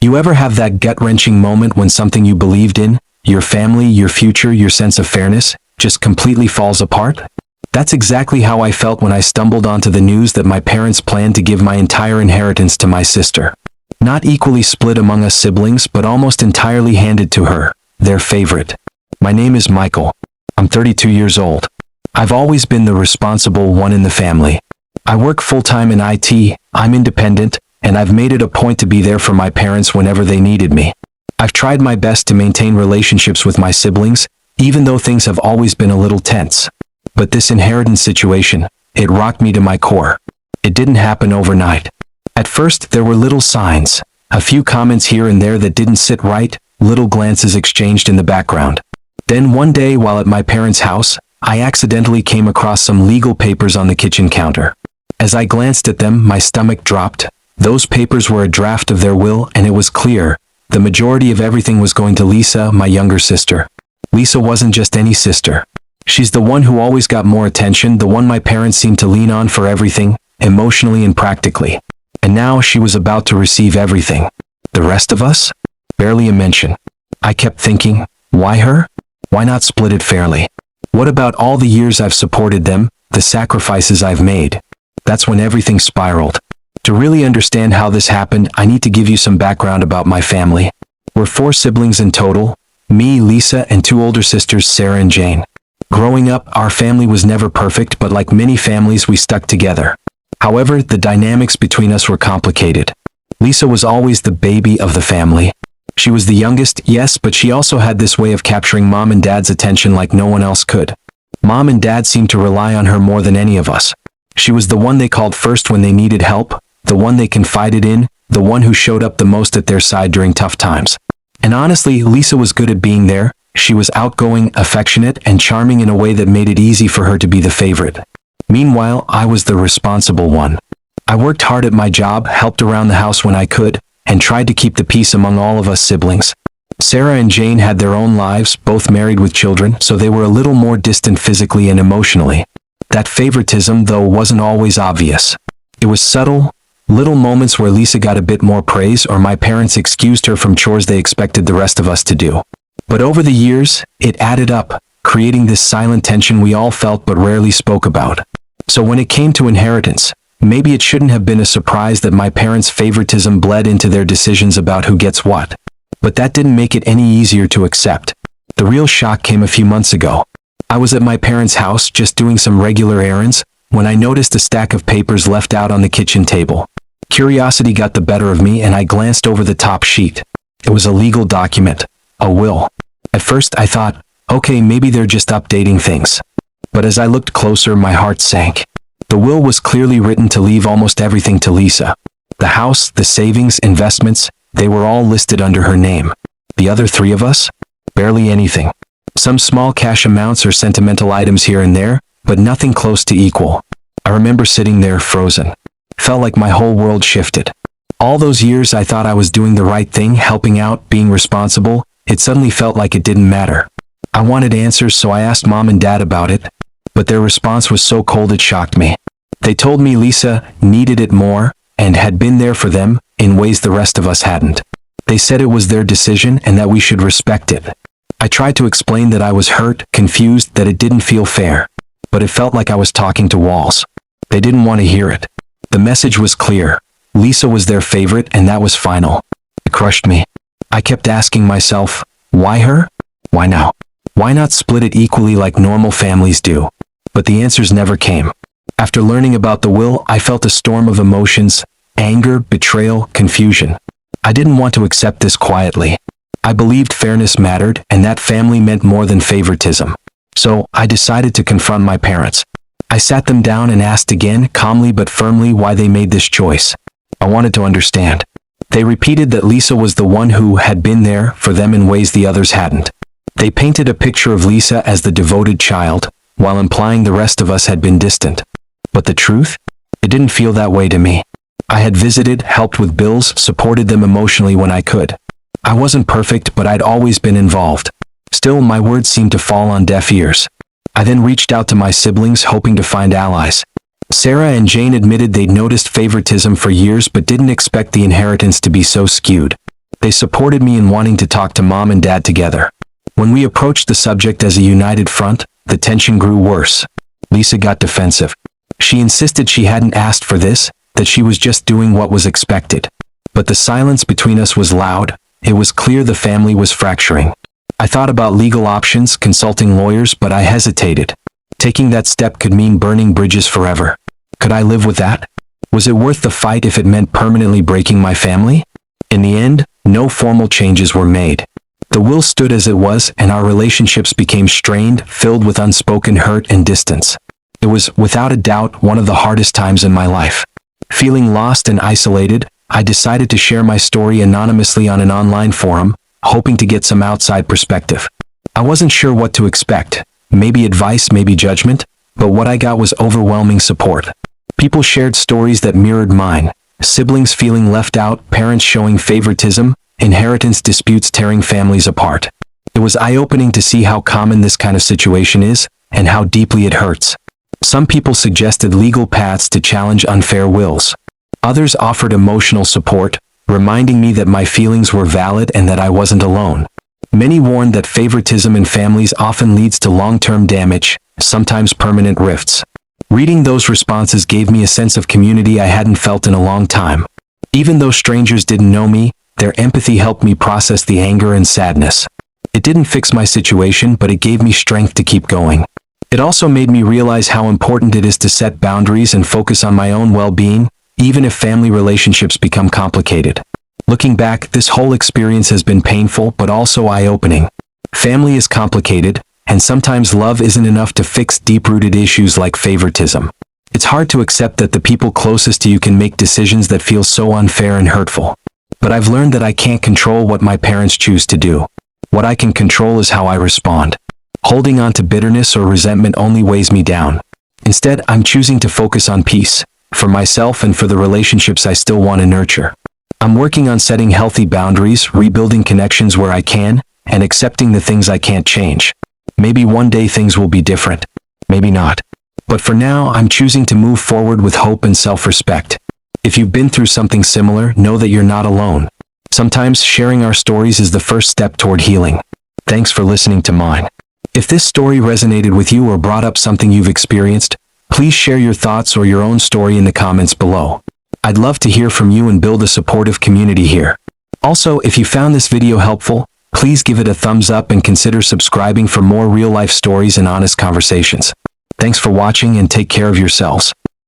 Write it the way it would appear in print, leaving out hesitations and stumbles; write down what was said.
You ever have that gut-wrenching moment when something you believed in, your family, your future, your sense of fairness, just completely falls apart? That's exactly how I felt when I stumbled onto the news that my parents planned to give my entire inheritance to my sister. Not equally split among us siblings, but almost entirely handed to her, their favorite. My name is Michael. I'm 32 years old. I've always been the responsible one in the family. I work full-time in IT, I'm independent, and I've made it a point to be there for my parents whenever they needed me. I've tried my best to maintain relationships with my siblings, even though things have always been a little tense. But this inheritance situation, it rocked me to my core. It didn't happen overnight. At first, there were little signs, a few comments here and there that didn't sit right, little glances exchanged in the background. Then one day while at my parents' house, I accidentally came across some legal papers on the kitchen counter. As I glanced at them, my stomach dropped. Those papers were a draft of their will, and it was clear. The majority of everything was going to Lisa, my younger sister. Lisa wasn't just any sister. She's the one who always got more attention, the one my parents seemed to lean on for everything, emotionally and practically. And now she was about to receive everything. The rest of us? Barely a mention. I kept thinking, why her? Why not split it fairly? What about all the years I've supported them, the sacrifices I've made? That's when everything spiraled. To really understand how this happened, I need to give you some background about my family. We're 4 siblings in total, me, Lisa, and 2 older sisters, Sarah and Jane. Growing up, our family was never perfect, but like many families, we stuck together. However, the dynamics between us were complicated. Lisa was always the baby of the family. She was the youngest, yes, but she also had this way of capturing Mom and Dad's attention like no one else could. Mom and Dad seemed to rely on her more than any of us. She was the one they called first when they needed help, the one they confided in, the one who showed up the most at their side during tough times. And honestly, Lisa was good at being there. She was outgoing, affectionate, and charming in a way that made it easy for her to be the favorite. Meanwhile, I was the responsible one. I worked hard at my job, helped around the house when I could, and tried to keep the peace among all of us siblings. Sarah and Jane had their own lives, both married with children, so they were a little more distant physically and emotionally. That favoritism, though, wasn't always obvious. It was subtle, little moments where Lisa got a bit more praise or my parents excused her from chores they expected the rest of us to do. But over the years, it added up, creating this silent tension we all felt but rarely spoke about. So when it came to inheritance, maybe it shouldn't have been a surprise that my parents' favoritism bled into their decisions about who gets what. But that didn't make it any easier to accept. The real shock came a few months ago. I was at my parents' house just doing some regular errands when I noticed a stack of papers left out on the kitchen table. Curiosity got the better of me and I glanced over the top sheet. It was a legal document, a will. At first I thought, okay, maybe they're just updating things. But as I looked closer, my heart sank. The will was clearly written to leave almost everything to Lisa. The house, the savings, investments, they were all listed under her name. The other 3 of us? Barely anything. Some small cash amounts or sentimental items here and there, but nothing close to equal. I remember sitting there frozen. Felt like my whole world shifted. All those years I thought I was doing the right thing, helping out, being responsible, it suddenly felt like it didn't matter. I wanted answers, so I asked Mom and Dad about it, but their response was so cold it shocked me. They told me Lisa needed it more and had been there for them in ways the rest of us hadn't. They said it was their decision and that we should respect it. I tried to explain that I was hurt, confused, that it didn't feel fair. But it felt like I was talking to walls. They didn't want to hear it. The message was clear. Lisa was their favorite and that was final. It crushed me. I kept asking myself, why her? Why now? Why not split it equally like normal families do? But the answers never came. After learning about the will, I felt a storm of emotions, anger, betrayal, confusion. I didn't want to accept this quietly. I believed fairness mattered, and that family meant more than favoritism. So, I decided to confront my parents. I sat them down and asked again, calmly but firmly, why they made this choice. I wanted to understand. They repeated that Lisa was the one who had been there for them in ways the others hadn't. They painted a picture of Lisa as the devoted child, while implying the rest of us had been distant. But the truth? It didn't feel that way to me. I had visited, helped with bills, supported them emotionally when I could. I wasn't perfect, but I'd always been involved. Still, my words seemed to fall on deaf ears. I then reached out to my siblings, hoping to find allies. Sarah and Jane admitted they'd noticed favoritism for years but didn't expect the inheritance to be so skewed. They supported me in wanting to talk to mom and dad together. When we approached the subject as a united front, the tension grew worse. Lisa got defensive. She insisted she hadn't asked for this, that she was just doing what was expected. But the silence between us was loud. It was clear the family was fracturing. I thought about legal options, consulting lawyers, but I hesitated. Taking that step could mean burning bridges forever. Could I live with that? Was it worth the fight if it meant permanently breaking my family? In the end, no formal changes were made. The will stood as it was, and our relationships became strained, filled with unspoken hurt and distance. It was, without a doubt, one of the hardest times in my life. Feeling lost and isolated, I decided to share my story anonymously on an online forum, hoping to get some outside perspective. I wasn't sure what to expect, maybe advice, maybe judgment, but what I got was overwhelming support. People shared stories that mirrored mine, siblings feeling left out, parents showing favoritism, inheritance disputes tearing families apart. It was eye-opening to see how common this kind of situation is, and how deeply it hurts. Some people suggested legal paths to challenge unfair wills. Others offered emotional support, reminding me that my feelings were valid and that I wasn't alone. Many warned that favoritism in families often leads to long-term damage, sometimes permanent rifts. Reading those responses gave me a sense of community I hadn't felt in a long time. Even though strangers didn't know me, their empathy helped me process the anger and sadness. It didn't fix my situation, but it gave me strength to keep going. It also made me realize how important it is to set boundaries and focus on my own well-being, even if family relationships become complicated. Looking back, this whole experience has been painful but also eye-opening. Family is complicated, and sometimes love isn't enough to fix deep-rooted issues like favoritism. It's hard to accept that the people closest to you can make decisions that feel so unfair and hurtful. But I've learned that I can't control what my parents choose to do. What I can control is how I respond. Holding on to bitterness or resentment only weighs me down. Instead, I'm choosing to focus on peace, for myself and for the relationships I still want to nurture. I'm working on setting healthy boundaries, rebuilding connections where I can, and accepting the things I can't change. Maybe one day things will be different. Maybe not. But for now, I'm choosing to move forward with hope and self-respect. If you've been through something similar, know that you're not alone. Sometimes sharing our stories is the first step toward healing. Thanks for listening to mine. If this story resonated with you or brought up something you've experienced, please share your thoughts or your own story in the comments below. I'd love to hear from you and build a supportive community here. Also, if you found this video helpful, please give it a thumbs up and consider subscribing for more real-life stories and honest conversations. Thanks for watching and take care of yourselves.